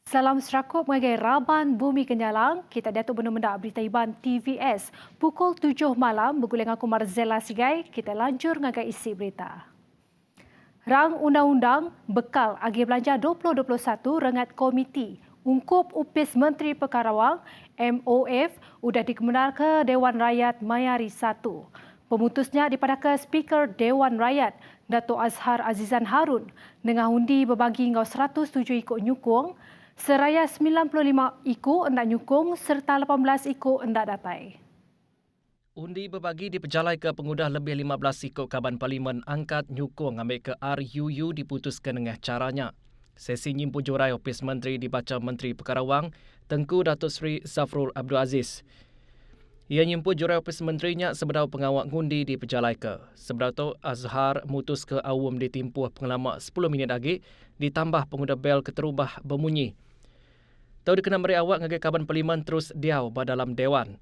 Salam serakup mengenai Raban Bumi Kenyalang. Kita datuk benda-benda berita Iban TVS. Pukul 7 malam, berguling aku Marzella Sigai. Kita lanjur ngagai isi berita. Rang Undang-Undang Bekal Agih Belanja 2021 rengat komiti ungkup upis Menteri Pekarawang MOF sudah dikemunar ke Dewan Rakyat Mayari 1. Pemutusnya dipadahkan Speaker Dewan Rakyat Dato' Azhar Azizan Harun dengan undi berbagi ngau 107 ikut nyukung, seraya 95 ikut hendak nyukung serta 18 ikut hendak datai. Undi berbagi diperjalai ke pengudah lebih 15 ikut Kaban Parlimen angkat nyukung ambil ke RUU diputuskan dengan caranya. Sesi nyimpu jurai Opis Menteri dibaca Menteri Pekarawang Tengku Datuk Seri Zafrul Abdul Aziz. Ia nyimpu jurai Opis Menterinya sebedau pengawak ngundi diperjalai ke. Sebedau tu Azhar mutus ke awam ditimpuh pengalaman 10 minit lagi ditambah pengudah bel keterubah berbunyi. Tahu dikena meri awak ngagai Kaban Parlimen terus diau dalam Dewan.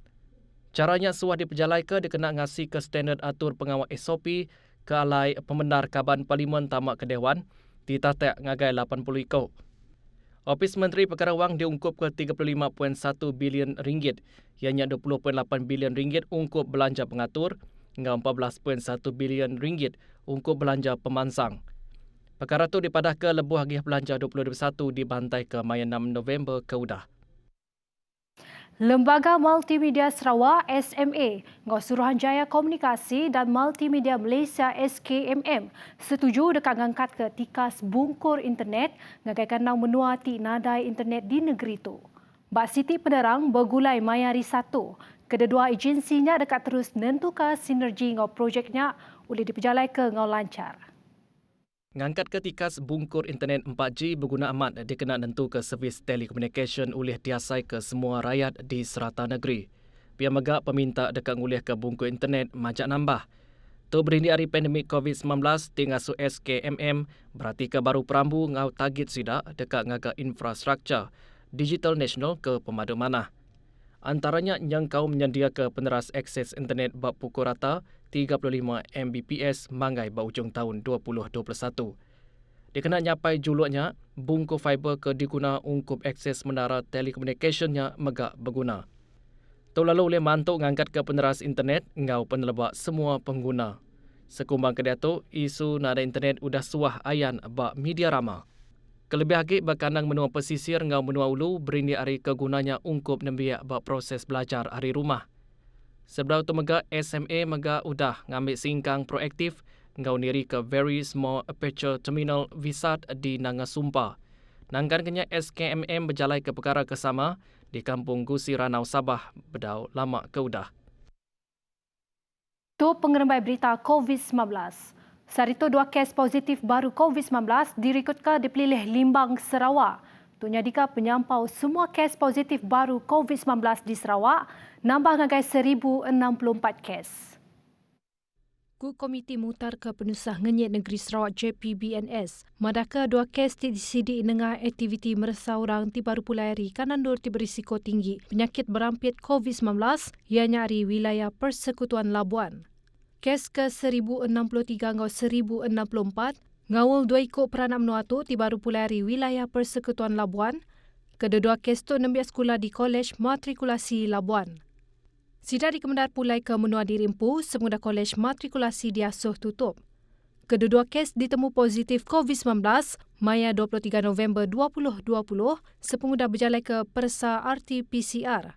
Caranya suah diperjalai ke dikena ngasi ke standard atur pengawal SOP ke alai pembenar Kaban Parlimen tamak ke Dewan ditatak ngagai 80 ikut. Ofis Menteri Pekarawang diungkup ke 35.1 bilion ringgit, ianya 20.8 bilion ringgit ungkup belanja pengatur hingga 14.1 bilion ringgit ungkup belanja pemansang. Perkara itu dipadah ke lebuh agih belanja 2021 dibantai ke Maya 6 November ke Udah. Lembaga Multimedia Sarawak SMA, Ngau Suruhanjaya Komunikasi dan Multimedia Malaysia SKMM setuju dekat ngangkat ke tikas bungkur internet ngagaikan nang menua ti nadai internet di negeri itu. Bak Siti Penerang bergulai Mayari 1. Kedua agensinya dekat terus nentukan sinergi ngau projeknya boleh diperjalai ke ngau lancar. Ngangkat ke tikas bungkur internet 4G berguna amat dikena nentu ke servis telekomunikasi oleh diasai ke semua rakyat di serata negeri. Pihak megak peminta dekat ngulih ke bungkur internet majak nambah. Tu berindi hari pandemik COVID-19 tinggal su SKMM berarti ke baru perambu ngau target sidak dekat ngaga infrastruktur digital nasional ke pemadu manah. Antaranya yang kau menyedia ke peneras akses internet bab pukul rata 35 Mbps manggai berujung tahun 2021. Dikena nyapai juluknya, bungkus fiber ke diguna ungkup akses menara telekomunikasinya megak berguna. Tu lalu boleh mantuk ngangkat ke peneras internet ngau penelebak semua pengguna. Sekumbang kedai tu, isu nada internet udah suah ayan bak media rama. Kelebih lagi berkandang menua pesisir ngau menua ulu berindi hari kegunanya ungkup nembiak bak proses belajar hari rumah. Sebelum tu mega SMA mega udah ngambil singkang proaktif ngau niri ke Very Small Aperture Terminal Visat di Nangasumpa. Nangkan kenya SKMM berjalai ke perkara kesama di Kampung Gusi Ranau Sabah bedau lama ke udah. Tu pengerembai berita COVID-19. Sarito 2 kes positif baru COVID-19 direkodkan dipilih Limbang Sarawak. Tunya dika penyampau semua kes positif baru COVID-19 di Sarawak nambah ngagai 1,064 kes. Komiti Mutar ke Penusah Ngenyet Negeri Sarawak JPBNS, madaka 2 kes disidik dengan aktiviti meresau orang ti baru pulayari kanandur ti berisiko tinggi penyakit berampit COVID-19 ianya dari wilayah Persekutuan Labuan. Kes ke 1063 ngau 1064 ngawul 2 ikut peranak menua tu ti baru pulayari wilayah Persekutuan Labuan. Kedua kes tu nembiak sekolah di Kolej Matrikulasi Labuan. Sida dikemendar pulai ke menua dirimpu semudah Kolej Matrikulasi Diasuh tutup. Kedua kes ditemu positif COVID-19 Maya 23 November 2020 sepengudah berjalai ke persa RT-PCR.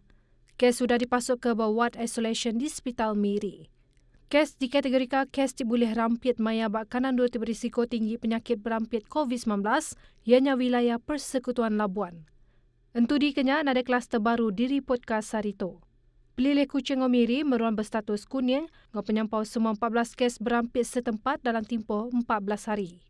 Kes sudah dipasuk ke ward isolation di Hospital Miri. Kes dikategorikan kes boleh rampit maya bak kanan dua berisiko tinggi penyakit berampit COVID-19 ianya wilayah Persekutuan Labuan. Entu di Kenya ada kelas terbaru diripotkan Sarito. Pelilih Kuching Omiri meruan berstatus kuning ngau penyampau semua 14 kes berampit setempat dalam tempoh 14 hari.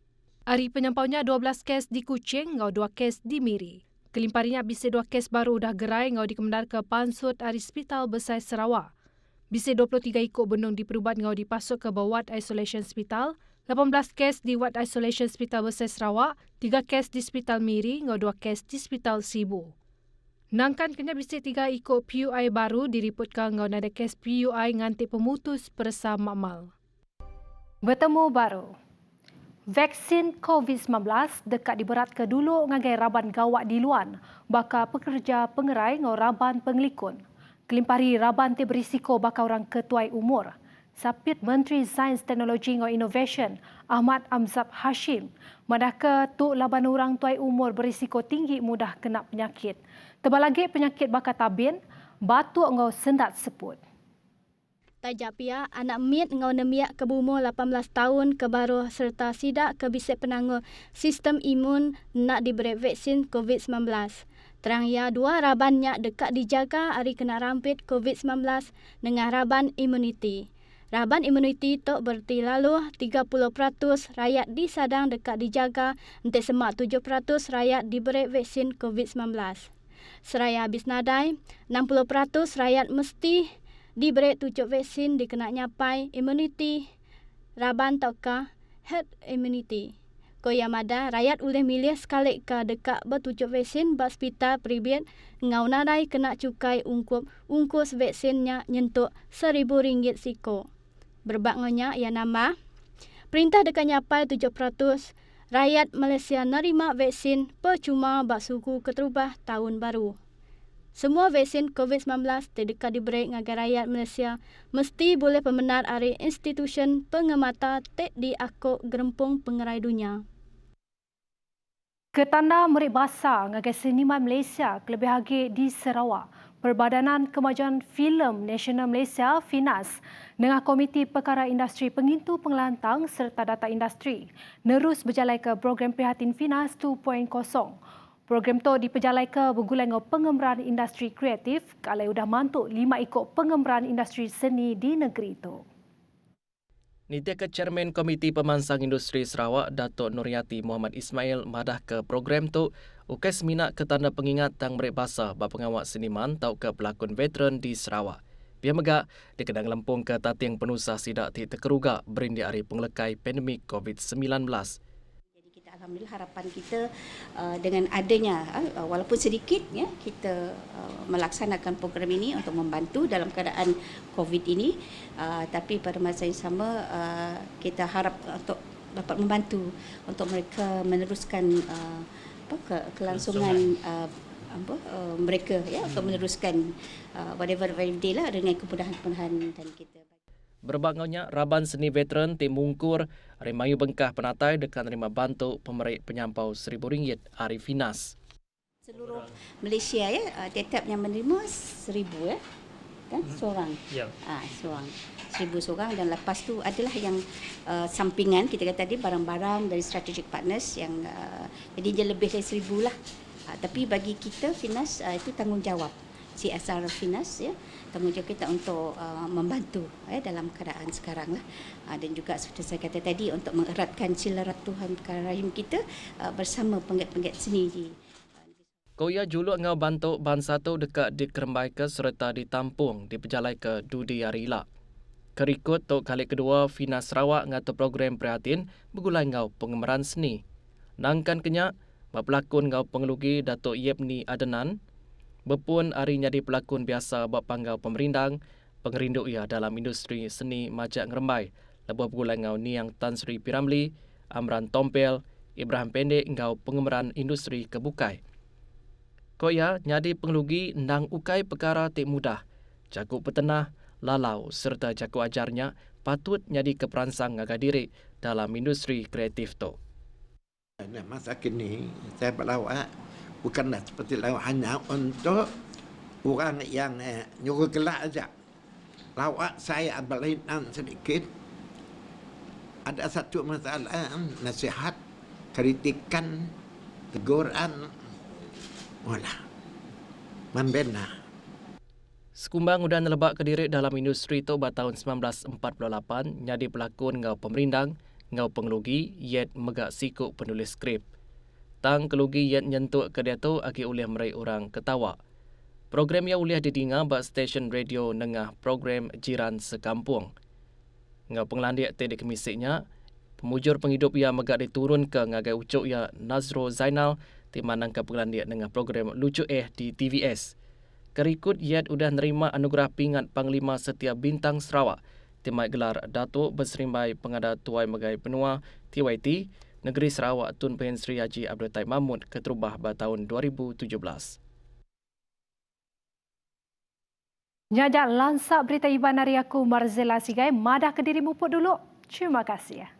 Hari penyampaunya 12 kes di Kuching ngau 2 kes di Miri. Kelimparinya bisa 2 kes baru dah gerai ngau dikemendar ke Pansut Ari Hospital Besar Sarawak. Bisa 23 ikut benung diperubat ngau dipasuk ke ward isolation hospital, 18 kes di ward isolation hospital Besar Sarawak, 3 kes di Hospital Miri ngau 2 kes di Hospital Sibu. Nangkan kena bisa 3 ikut PUI baru diriputkan ngau nada kes PUI ngantik pemutus persa makmal. Bertemu baru. Vaksin COVID-19 dekat diberat ke dulu ngagai raban gawak di luar, bakal pekerja pengerai ngau raban pengelikun. Kelimpari raban te berisiko bakal orang ketuai umur. Sapit Menteri Sains Teknologi ngau Innovation Ahmad Amzab Hashim, madaka tu laban orang tuai umur berisiko tinggi mudah kena penyakit. Tebal lagi penyakit bakal tabin, batuk ngau sendat seput. Tajak pia anak mit ngau nemiak ke bumur 18 tahun ke baru serta sidak ke bisik penangguh sistem imun nak diberi vaksin COVID-19. Terang ia dua rabannya dekat dijaga hari kena rampit COVID-19 dengan raban imuniti. Raban imuniti tu berarti lalu 30% rakyat di Sadang dekat dijaga untuk semak 7% rakyat diberi vaksin COVID-19. Seraya habis nadai, 60% rakyat mesti diberi tujuh vaksin dikena nyapai immunity raban tauka herd immunity. Koya mada rakyat boleh milih sekali ke dekat bertujuh vaksin bak hospital peribad ngau nadai kena cukai ungkus vaksinnya nyentuk RM1,000 siko. Berbaknya ia nama perintah dekat nyapai 7% rakyat Malaysia nerima vaksin percuma bak suku keterubah tahun baru. Semua vaksin COVID-19 terdekat diberi ngagai rakyat Malaysia mesti boleh pemenar dari institusi pengemata tek di akuk gerempung pengerai dunia. Ketanda merik basah ngagai seniman Malaysia kelebih lagi di Sarawak. Perbadanan Kemajuan Filem Nasional Malaysia FINAS dengan Komiti Perkara Industri Pengintu Pengelantang serta Data Industri nerus berjalan ke program prihatin FINAS 2.0. Program itu diperjalai ke bergulai dengan pengembaraan industri kreatif kalau sudah mantuk 5 ikut pengembaraan industri seni di negeri itu. Nitia ke Chairman Komiti Pemansang Industri Sarawak, Datuk Nuriyati Muhammad Ismail madah ke program tu ukai seminat ke tanda pengingat tang merik basah bak pengawak seniman tau ke pelakon veteran di Sarawak. Biar megak, dikenang lempung ke tatiang penusah sidak ti terkerugak berindi hari penglekai pandemik COVID-19. Alhamdulillah harapan kita dengan adanya walaupun sedikit ya kita melaksanakan program ini untuk membantu dalam keadaan COVID ini, tapi pada masa yang sama kita harap untuk dapat membantu untuk mereka meneruskan kelangsungan mereka ya untuk meneruskan whatever day lah dengan kemudahan-kemudahan dan kita. Berbangaunya Raban Seni Veteran Tim Mungkur Rimayu Bengkah Penatai dekat terima bantu pemerik penyampau RM1,000 hari FINAS. Seluruh Malaysia ya tetap yang menerima 1,000 ya kan seorang. Ya. Seorang 1,000 seorang dan lepas tu adalah yang sampingan kita kata tadi barang-barang dari strategic partners yang jadi dia lebih dari 1,000 lah. Tapi bagi kita FINAS itu tanggungjawab. CSR FINAS ya tanggungjawab kita untuk membantu dalam keadaan sekarang lah dan juga seperti saya kata tadi untuk mengeratkan silaturahim rahim kita bersama penggiat-penggiat seni di Koya juluk ngau bantu ban satu dekat di Kerembai ke serta ditampung di pejalai ke Dudi Arila. Kerikut tok kali kedua FINAS Sarawak ngatu program prihatin bergulai ngau pengemeran seni. Nangkan kenyak pelakon ngau pengelugi Datuk Yepni Adenan Bepun hari jadi pelakon biasa bak panggau pemerindang, pengerinduk ia dalam industri seni majak ngerembai. Lebuh bergulai ngau Niang Tan Sri Piramli, Amran Tompel, Ibrahim Pendek ngau pengemeran industri kebukai. Koya nyadi pengelugi ndang ukai perkara tik mudah. Jago petenah, lalau serta jago ajarnya patut nyadi keperansang ngagai diri dalam industri kreatif tu. Masa kini saya berlawak bukanlah seperti lawak hanya untuk orang yang nyuruh gelak saja. Lawak saya berlainan sedikit. Ada satu masalah, nasihat, kritikan, teguran, membina. Sekumbang udah nelebak ke diri dalam industri tu pada tahun 1948 nyadi pelakon ngau pemerindang, ngau pengelugi, yet megak sikuk penulis skrip. Tang kelugi yang nyentuk ke dia tu agi oleh merai orang ketawa. Program yang oleh didengar bak stesen radio nengah program Jiran Sekampung. Ngau penglandik tadi kemisiknya, pemujur penghidup ia megak diturun ke ngagai ucuk ia Nazro Zainal di manang ke penglandik nengah program Lucu di TVS. Kerikut ia udah nerima anugerah pingat Panglima Setia Bintang Sarawak timai gelar Datuk Berserimbai Pengada Tuai Megai Benua TYT Negeri Sarawak Tun Pehin Sri Haji Abdul Taib Mahmud keterubah pada tahun 2017. Nyajak lansak berita Iban hari aku Marzela Sigai madah ke diri muput dulu. Terima kasih.